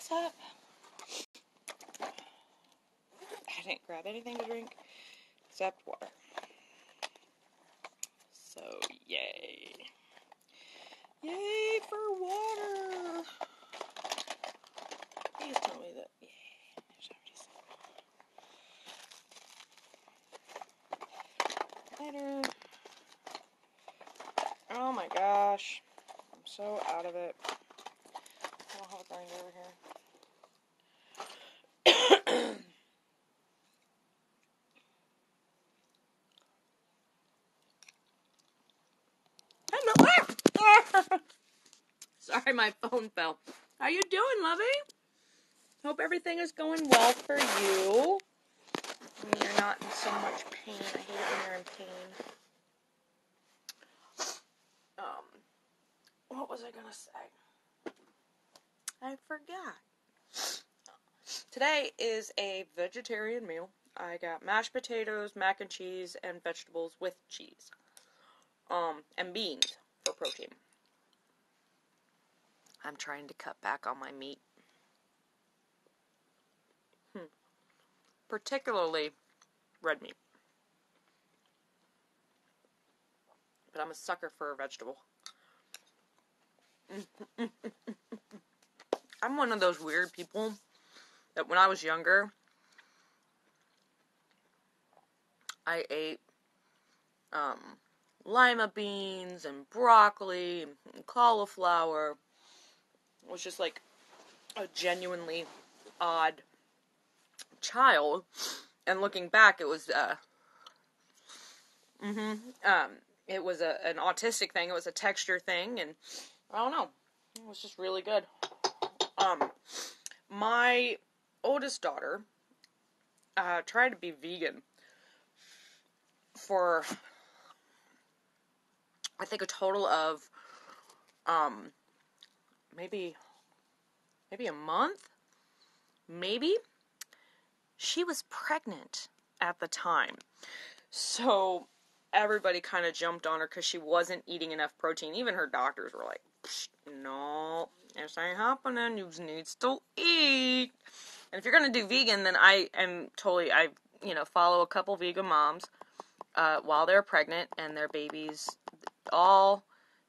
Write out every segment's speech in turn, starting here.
what's up? I didn't grab anything to drink except water. So, yay. Yay for water! Please tell me that. Yay. Later. Oh my gosh. I'm so out of it. I don't have a grinder over here. Hello. Sorry, my phone fell. How you doing, lovey? Hope everything is going well for you. And you're not in so much pain. I hate it when you're in pain. What was I gonna say? I forgot. Today is a vegetarian meal. I got mashed potatoes, mac and cheese, and vegetables with cheese. And beans for protein. I'm trying to cut back on my meat. Particularly red meat. But I'm a sucker for a vegetable. I'm one of those weird people that when I was younger, I ate lima beans and broccoli and cauliflower. It was just like a genuinely odd child. And looking back, it was it was an autistic thing. It was a texture thing, and I don't know. It was just really good. My oldest daughter tried to be vegan for, I think, a total of maybe a month. Maybe. She was pregnant at the time. So everybody kind of jumped on her because she wasn't eating enough protein. Even her doctors were like, no, this ain't happening. You need to eat. And if you're going to do vegan, then I follow a couple vegan moms while they're pregnant and their babies, all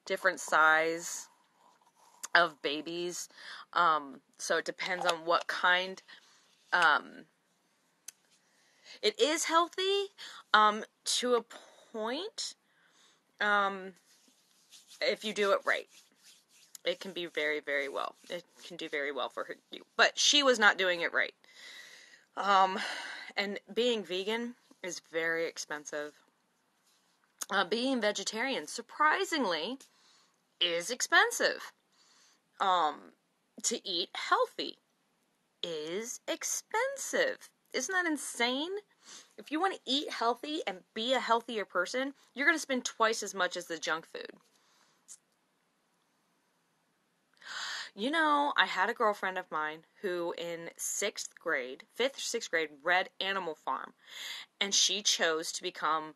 different size of babies. So it depends on what kind. It is healthy to a point if you do it right. It can be very, very well. It can do very well for you. But she was not doing it right. And being vegan is very expensive. Being vegetarian, surprisingly, is expensive. To eat healthy is expensive. Isn't that insane? If you want to eat healthy and be a healthier person, you're going to spend twice as much as the junk food. You know, I had a girlfriend of mine who in 5th or 6th grade, read Animal Farm. And she chose to become,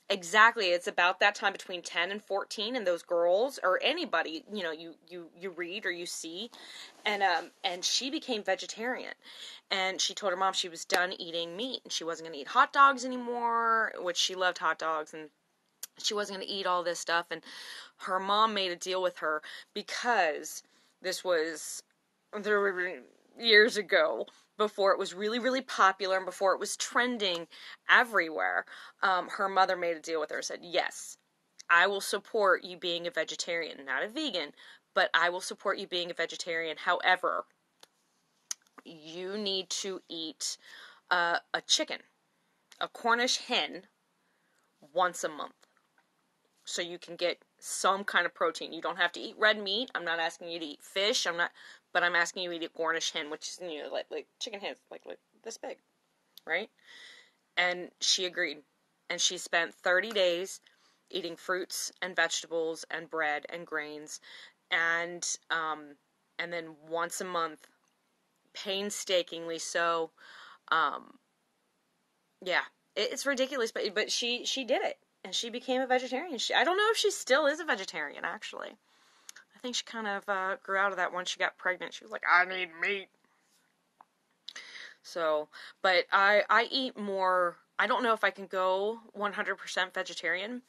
exactly. It's about that time between 10 and 14, and those girls, or anybody, you read or you see, and she became vegetarian. And she told her mom she was done eating meat, and she wasn't going to eat hot dogs anymore, which she loved hot dogs, and she wasn't going to eat all this stuff. And her mom made a deal with her because there were years ago, before it was really, really popular and before it was trending everywhere. Her mother made a deal with her and said, yes, I will support you being a vegetarian, not a vegan, but I will support you being a vegetarian. However, you need to eat a chicken, a Cornish hen, once a month. So you can get some kind of protein. You don't have to eat red meat. I'm not asking you to eat fish. But I'm asking you to eat a Cornish hen, which is, like chicken hens, like this big, right? And she agreed. And she spent 30 days eating fruits and vegetables and bread and grains, and then once a month, painstakingly so. It's ridiculous, but she did it. And she became a vegetarian. I don't know if she still is a vegetarian, actually. I think she kind of grew out of that once she got pregnant. She was like, I need meat. So, but I eat more. I don't know if I can go 100% vegetarian,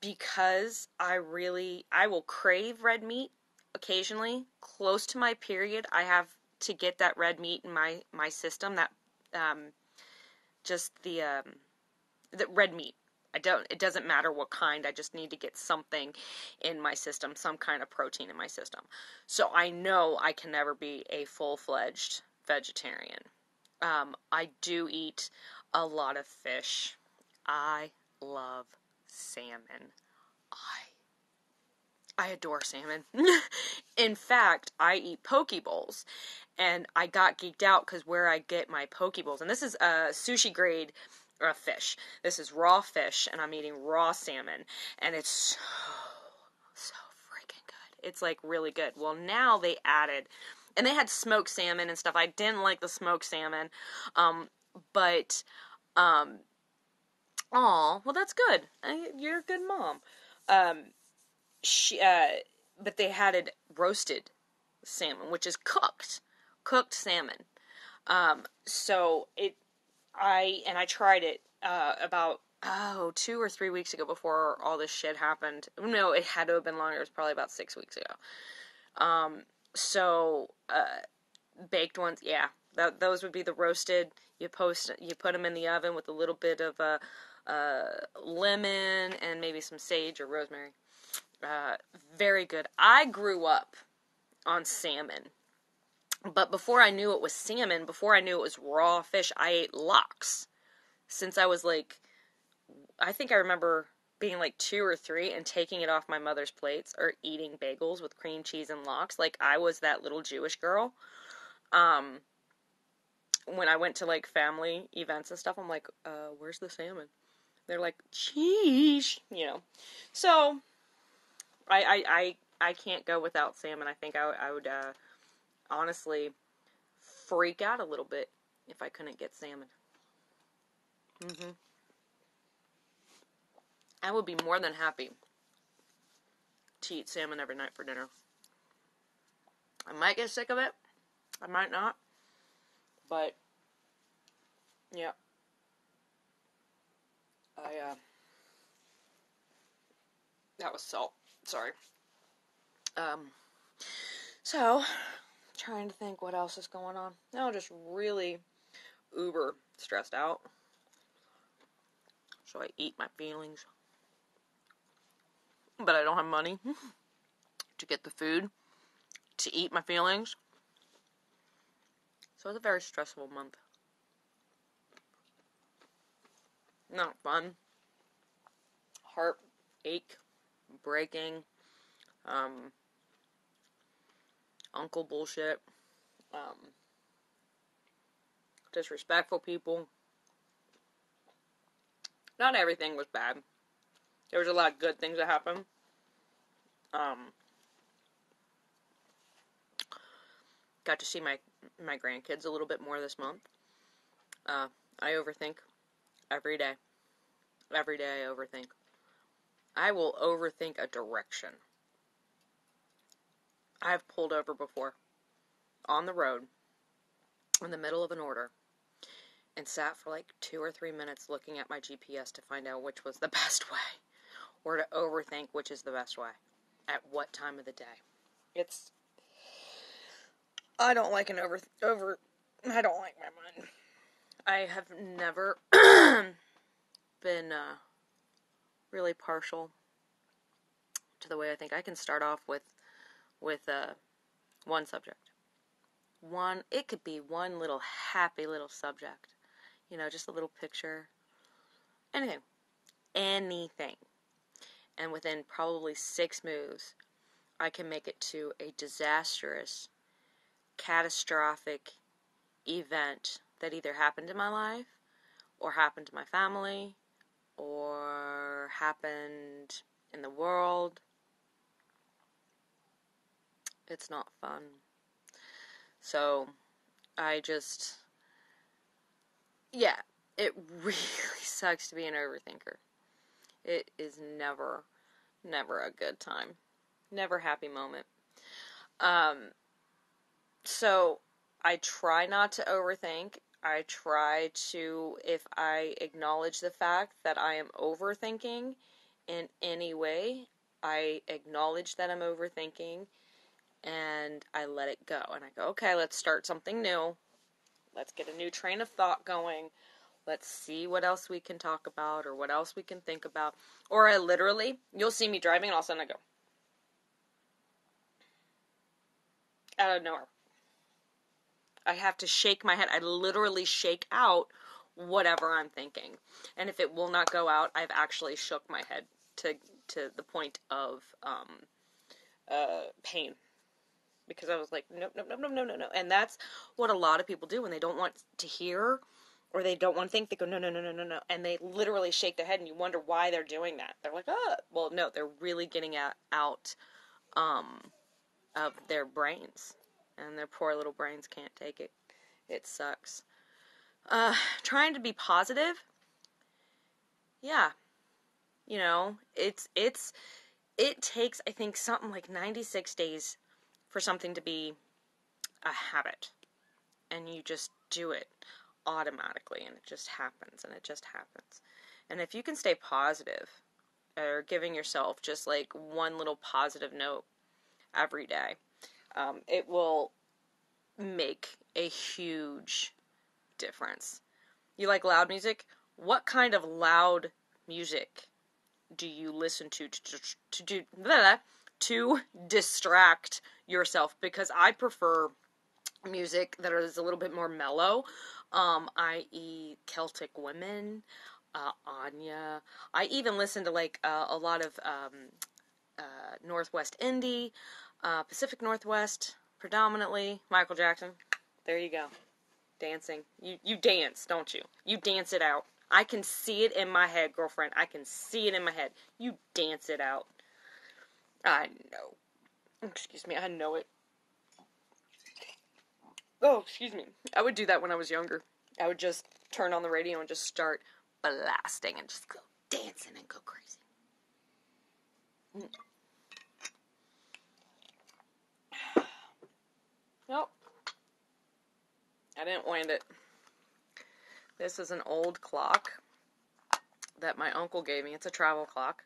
because I will crave red meat occasionally. Close to my period, I have to get that red meat in my system. That just the red meat. It doesn't matter what kind, I just need to get something in my system, some kind of protein in my system. So I know I can never be a full-fledged vegetarian. I do eat a lot of fish. I love salmon. I adore salmon. In fact, I eat poke bowls, and I got geeked out because where I get my poke bowls, and this is a sushi grade fish. This is raw fish, and I'm eating raw salmon, and it's so freaking good. It's like really good. Well, now they added, and they had smoked salmon and stuff. I didn't like the smoked salmon, but well, that's good. You're a good mom. But they had it roasted salmon, which is cooked salmon. So I tried it, about, 2 or 3 weeks ago before all this shit happened. No, it had to have been longer. It was probably about 6 weeks ago. Baked ones, yeah, those would be the roasted. You put them in the oven with a little bit of, lemon and maybe some sage or rosemary. Very good. I grew up on salmon, but before I knew it was salmon, before I knew it was raw fish, I ate lox. Since I was like, I think I remember being like 2 or 3 and taking it off my mother's plates or eating bagels with cream cheese and lox. Like, I was that little Jewish girl. When I went to like family events and stuff, I'm like, where's the salmon? They're like, cheese, So, I can't go without salmon. I think I would honestly freak out a little bit if I couldn't get salmon. I would be more than happy to eat salmon every night for dinner. I might get sick of it. I might not. But, yeah. That was salt. Sorry. So, trying to think what else is going on. No, just really uber stressed out. So I eat my feelings. But I don't have money to get the food to eat my feelings. So it's a very stressful month. Not fun. Heartache, breaking, uncle bullshit, disrespectful people. Not everything was bad. There was a lot of good things that happened. Got to see my grandkids a little bit more this month. I overthink every day. Every day I overthink. I will overthink a direction. I've pulled over before on the road in the middle of an order and sat for like 2 or 3 minutes looking at my GPS to find out which was the best way, or to overthink which is the best way at what time of the day. I don't like I don't like my mind. I have never been really partial to the way I think. I can start off with one subject. It could be one little happy little subject. Just a little picture. Anything. And within probably 6 moves, I can make it to a disastrous, catastrophic event that either happened in my life, or happened to my family, or happened in the world. It's not fun. So, it really sucks to be an overthinker. It is never a good time. Never happy moment. So I try not to overthink. I try to, if I acknowledge the fact that I am overthinking in any way, I acknowledge that I'm overthinking and I let it go. And I go, okay, let's start something new. Let's get a new train of thought going. Let's see what else we can talk about or what else we can think about. Or I literally, you'll see me driving and all of a sudden I go, out of nowhere. I have to shake my head. I literally shake out whatever I'm thinking. And if it will not go out, I've actually shook my head to the point of pain. Because I was like, nope. And that's what a lot of people do when they don't want to hear or they don't want to think. They go, no. And they literally shake their head and you wonder why they're doing that. They're like, oh. Well, no, they're really getting out of their brains. And their poor little brains can't take it. It sucks. Trying to be positive. Yeah. You know, it takes, I think, something like 96 days for something to be a habit. And you just do it automatically. And it just happens. And if you can stay positive, or giving yourself just like one little positive note every day, it will make a huge difference. You like loud music? What kind of loud music do you listen to distract yourself? Because I prefer music that is a little bit more mellow, i.e. Celtic Women, Anya. I even listen to like a lot of Northwest Indie, Pacific Northwest, predominantly Michael Jackson. There you go. Dancing. You dance, don't you? You dance it out. I can see it in my head, girlfriend. I can see it in my head. You dance it out. I know. Excuse me, I know it. Oh, excuse me. I would do that when I was younger. I would just turn on the radio and just start blasting and just go dancing and go crazy. Nope. I didn't wind it. This is an old clock that my uncle gave me. It's a travel clock.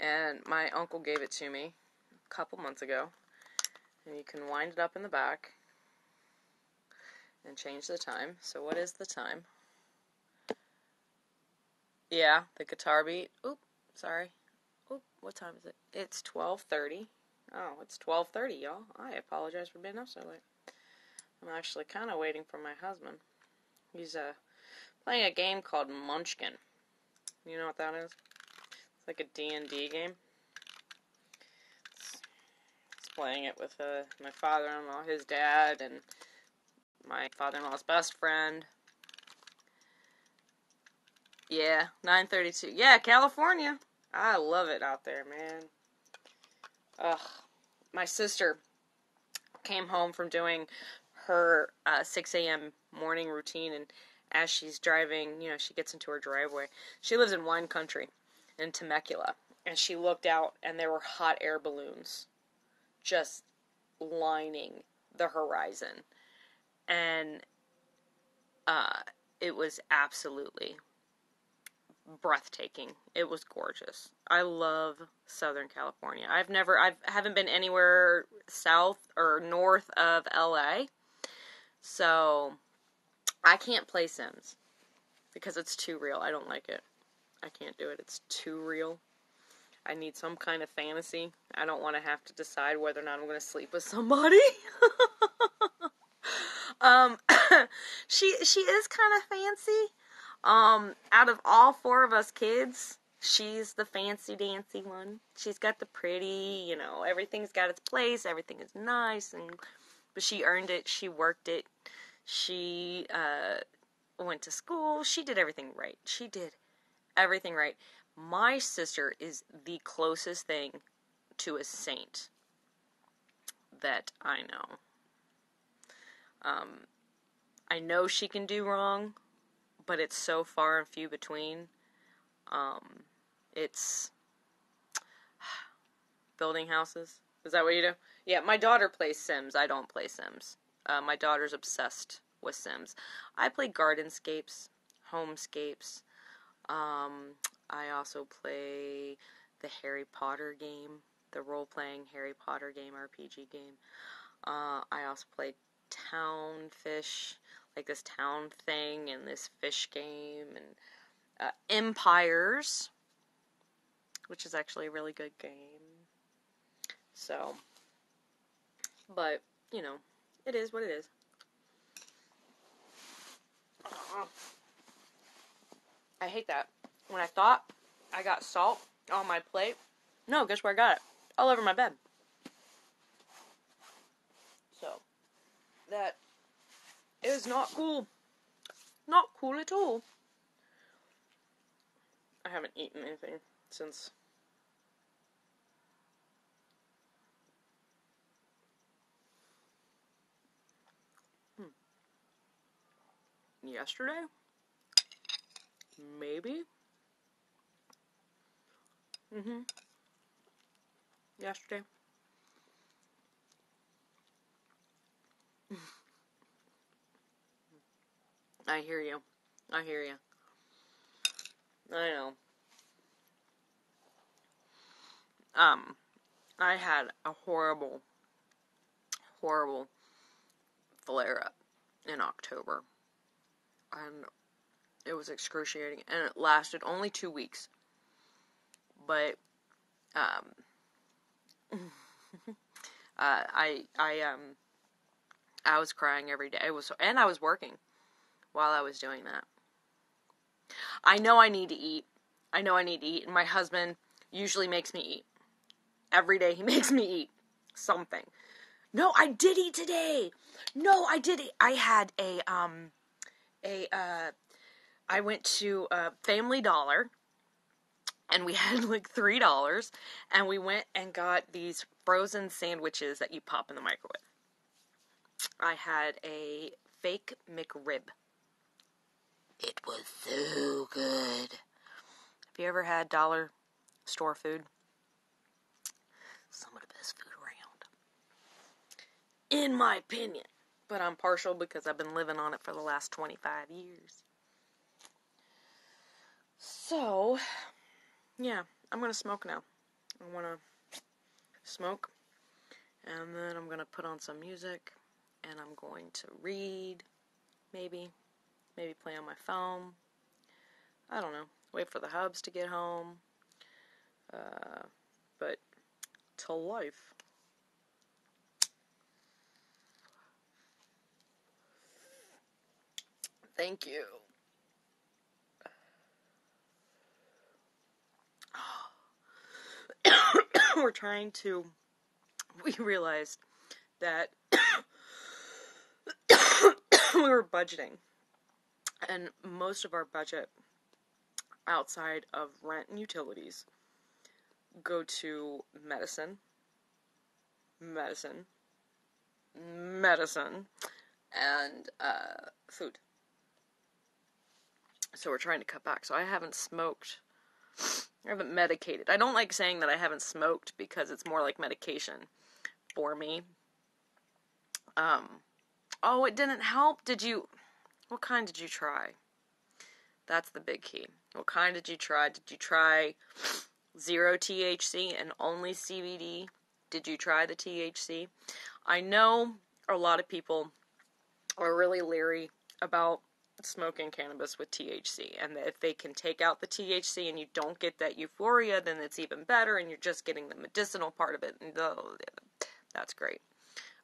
And my uncle gave it to me a couple months ago. And you can wind it up in the back and change the time. So what is the time? Yeah, the guitar beat. Oop, sorry. Oop, what time is it? It's 12:30. Oh, it's 12:30, y'all. I apologize for being up so late. I'm actually kind of waiting for my husband. He's playing a game called Munchkin. You know what that is? It's like a D&D game. He's playing it with my father-in-law, his dad, and my father-in-law's best friend. Yeah, 9:32. Yeah, California. I love it out there, man. Ugh. My sister came home from doing her 6 a.m. morning routine, and as she's driving, you know, she gets into her driveway. She lives in wine country in Temecula, and she looked out, and there were hot air balloons just lining the horizon. And it was absolutely breathtaking. It was gorgeous. I love Southern California. I haven't been anywhere south or north of LA. So I can't play Sims because it's too real. I don't like it. I can't do it. It's too real. I need some kind of fantasy. I don't want to have to decide whether or not I'm going to sleep with somebody. She is kind of fancy. Out of all four of us kids, she's the fancy dancy one. She's got the pretty, you know, everything's got its place, everything is nice, but she earned it, she worked it, she went to school, she did everything right. She did everything right. My sister is the closest thing to a saint that I know. I know she can do wrong, but it's so far and few between. It's building houses. Is that what you do? Yeah, my daughter plays Sims. I don't play Sims. My daughter's obsessed with Sims. I play Gardenscapes, Homescapes. I also play the Harry Potter game, the role-playing Harry Potter game, RPG game. I also play Town Fish, like this town thing, and this fish game, and Empires, which is actually a really good game. So, but, you know, it is what it is. I hate that. When I thought I got salt on my plate, no, guess where I got it? All over my bed. So, that is not cool. Not cool at all. I haven't eaten anything since yesterday? Maybe? Yesterday. I hear you. I hear you. I know. I had a horrible flare-up in October. And it was excruciating. And it lasted only 2 weeks. But, I was crying every day. And I was working while I was doing that. I know I need to eat. And my husband usually makes me eat. Every day he makes me eat something. No, I did eat today. No, I did eat. I had I went to Family Dollar, and we had like $3, and we went and got these frozen sandwiches that you pop in the microwave. I had a fake McRib. It was so good. Have you ever had dollar store food? Some of the best food around. In my opinion. But I'm partial because I've been living on it for the last 25 years. So, yeah, I'm going to smoke now. I want to smoke, and then I'm going to put on some music, and I'm going to read, maybe play on my phone. I don't know. Wait for the hubs to get home. But to life. Thank you. We realized that we were budgeting, and most of our budget outside of rent and utilities go to medicine, and food. So we're trying to cut back. So I haven't smoked. I haven't medicated. I don't like saying that I haven't smoked because it's more like medication for me. Oh, it didn't help? What kind did you try? That's the big key. What kind did you try? Did you try 0 THC and only CBD? Did you try the THC? I know a lot of people are really leery about smoking cannabis with THC, and if they can take out the THC and you don't get that euphoria, then it's even better, and you're just getting the medicinal part of it, and that's great.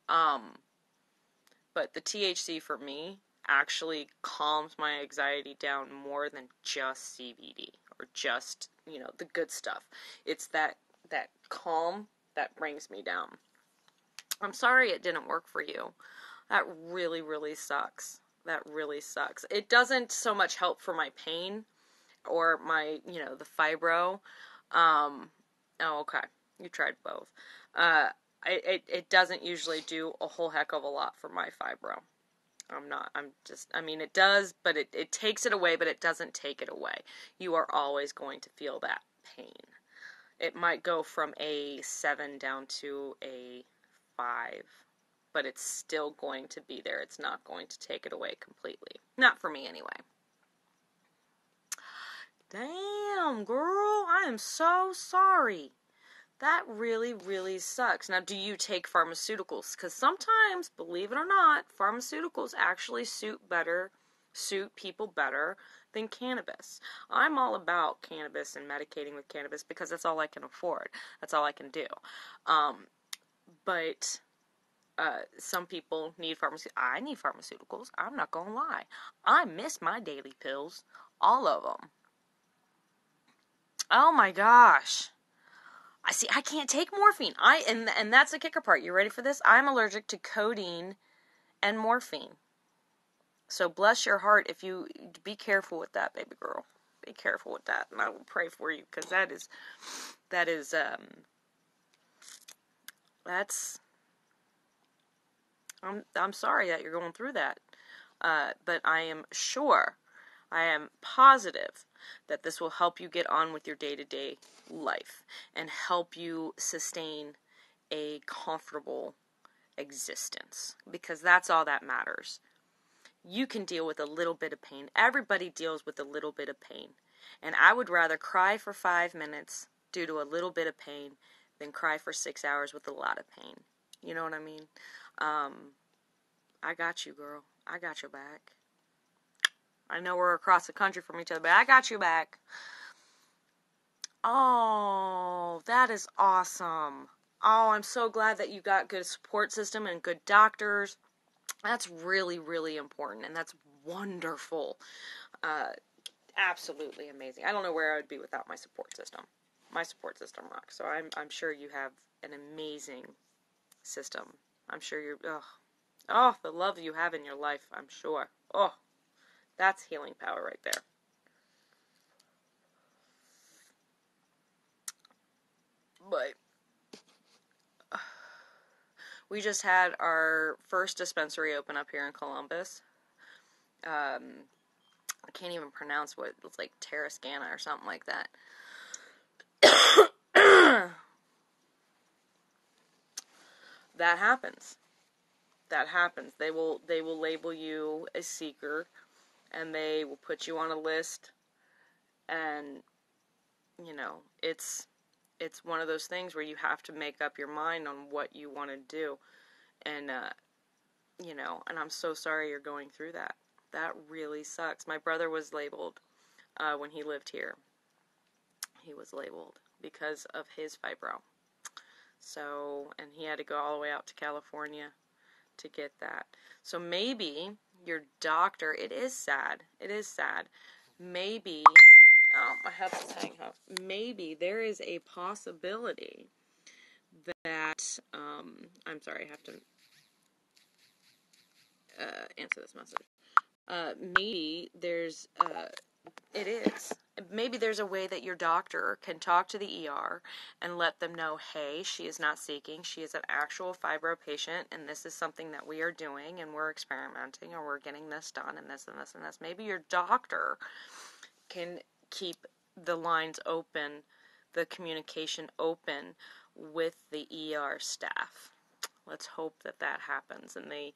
But the THC for me actually calms my anxiety down more than just CBD or just, the good stuff. It's that calm that brings me down. I'm sorry it didn't work for you. That really, really sucks. That really sucks. It doesn't so much help for my pain or my, the fibro. Oh, okay. You tried both. It doesn't usually do a whole heck of a lot for my fibro. It does, but it takes it away, but it doesn't take it away. You are always going to feel that pain. It might go from a 7 down to a 5, but it's still going to be there. It's not going to take it away completely. Not for me, anyway. Damn, girl, I am so sorry. That really, really sucks. Now, do you take pharmaceuticals? Because sometimes, believe it or not, pharmaceuticals actually suit people better than cannabis. I'm all about cannabis and medicating with cannabis because that's all I can afford. That's all I can do. But some people need pharmaceuticals. I need pharmaceuticals. I'm not going to lie. I miss my daily pills. All of them. Oh my gosh. I can't take morphine. And that's the kicker part. You ready for this? I'm allergic to codeine and morphine. So bless your heart if you be careful with that, baby girl. Be careful with that, and I will pray for you because that's I'm sorry that you're going through that. But I am positive that this will help you get on with your day-to-day life and help you sustain a comfortable existence, because that's all that matters. You can deal with a little bit of pain. Everybody deals with a little bit of pain. And I would rather cry for 5 minutes due to a little bit of pain than cry for 6 hours with a lot of pain. You know what I mean? I got you, girl. I got your back. I know we're across the country from each other, but I got you back. Oh, that is awesome. Oh, I'm so glad that you got good support system and good doctors. That's really, really important, and that's wonderful. Absolutely amazing. I don't know where I would be without my support system. My support system rocks. So I'm sure you have an amazing system. I'm sure you're, the love you have in your life, I'm sure. Oh, that's healing power right there. But we just had our first dispensary open up here in Columbus. I can't even pronounce what it's like, Terrascana or something like that. That happens. That happens. They will label you a seeker, and they will put you on a list, and it's one of those things where you have to make up your mind on what you want to do, and and I'm so sorry you're going through that. That really sucks. My brother was labeled when he lived here. He was labeled because of his fibro. So, and he had to go all the way out to California to get that. So maybe your doctor, it is sad. Maybe, my head's hanging up. Maybe there is a possibility that, I'm sorry, I have to answer this message. Maybe there's, maybe there's a way that your doctor can talk to the ER and let them know, hey, she is not seeking, she is an actual fibro patient, and this is something that we are doing, and we're experimenting, or we're getting this done, and this, and this, and this. Maybe your doctor can keep the lines open, the communication open with the ER staff. Let's hope that happens, and they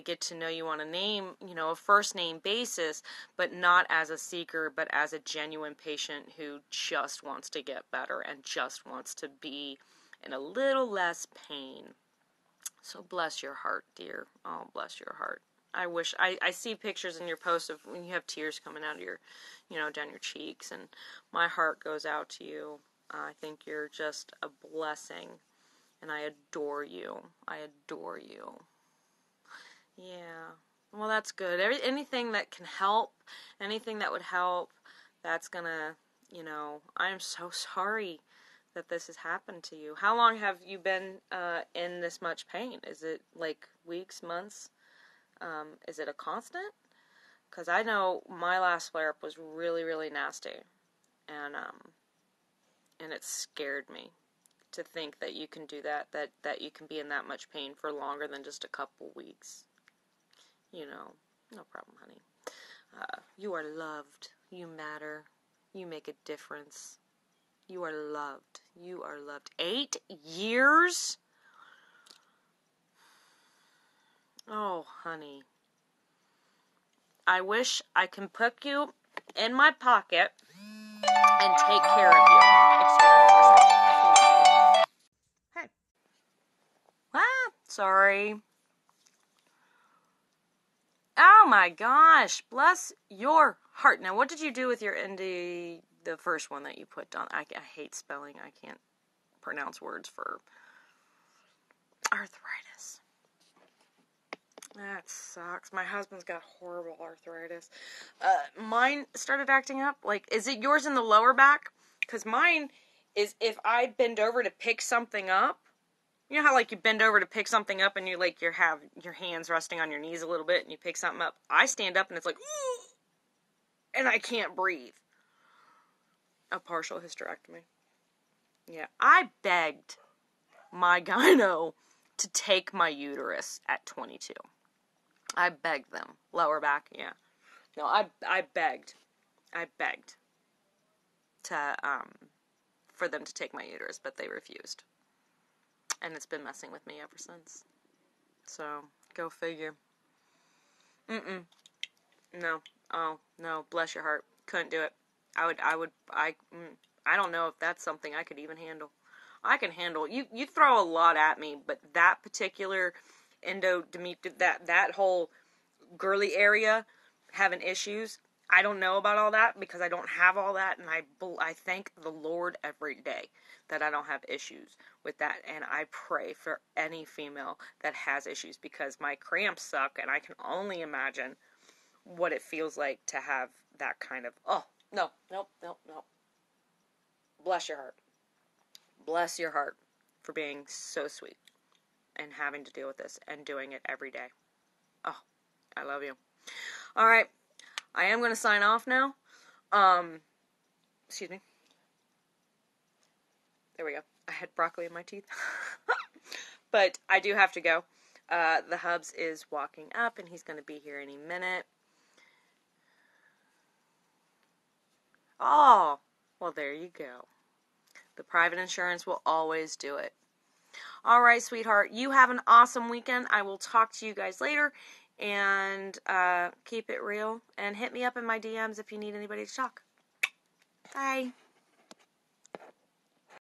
get to know you on a first name basis, but not as a seeker, but as a genuine patient who just wants to get better and just wants to be in a little less pain. So bless your heart, dear. Oh, bless your heart. I wish, I see pictures in your posts of when you have tears coming out of your, down your cheeks, and my heart goes out to you. I think you're just a blessing, and I adore you. I adore you. Yeah. Well, that's good. Anything that can help, anything that would help, that's gonna, I'm so sorry that this has happened to you. How long have you been in this much pain? Is it like weeks, months? Is it a constant? Because I know my last flare-up was really, really nasty, and it scared me to think that you can do that you can be in that much pain for longer than just a couple weeks. No problem, honey. You are loved. You matter. You make a difference. You are loved. You are loved. 8 years? Oh, honey. I wish I can put you in my pocket and take care of you. Excuse me for a second. Hey. Sorry. Oh my gosh. Bless your heart. Now, what did you do with your indie, the first one that you put on? I hate spelling. I can't pronounce words for arthritis. That sucks. My husband's got horrible arthritis. Mine started acting up. Like, is it yours in the lower back? Because mine is if I bend over to pick something up. You know how, like, you bend over to pick something up and you, like, you have your hands resting on your knees a little bit and you pick something up? I stand up and it's like, ooh, and I can't breathe. A partial hysterectomy. Yeah, I begged my gyno to take my uterus at 22. I begged them. Lower back, yeah. No, I begged. I begged to, for them to take my uterus, but they refused. And it's been messing with me ever since. So, go figure. No. Oh, no. Bless your heart. Couldn't do it. I don't know if that's something I could even handle. I can handle, you throw a lot at me, but that particular that whole girly area having issues, I don't know about all that because I don't have all that, and I thank the Lord every day that I don't have issues with that, and I pray for any female that has issues because my cramps suck, and I can only imagine what it feels like to have that kind of, oh, no. Bless your heart. Bless your heart for being so sweet and having to deal with this and doing it every day. Oh, I love you. All right. I am going to sign off now. Excuse me. There we go. I had broccoli in my teeth. But I do have to go. The Hubs is walking up and he's going to be here any minute. Oh, well, there you go. The private insurance will always do it. All right, sweetheart. You have an awesome weekend. I will talk to you guys later. And keep it real. And hit me up in my DMs if you need anybody to talk. Bye.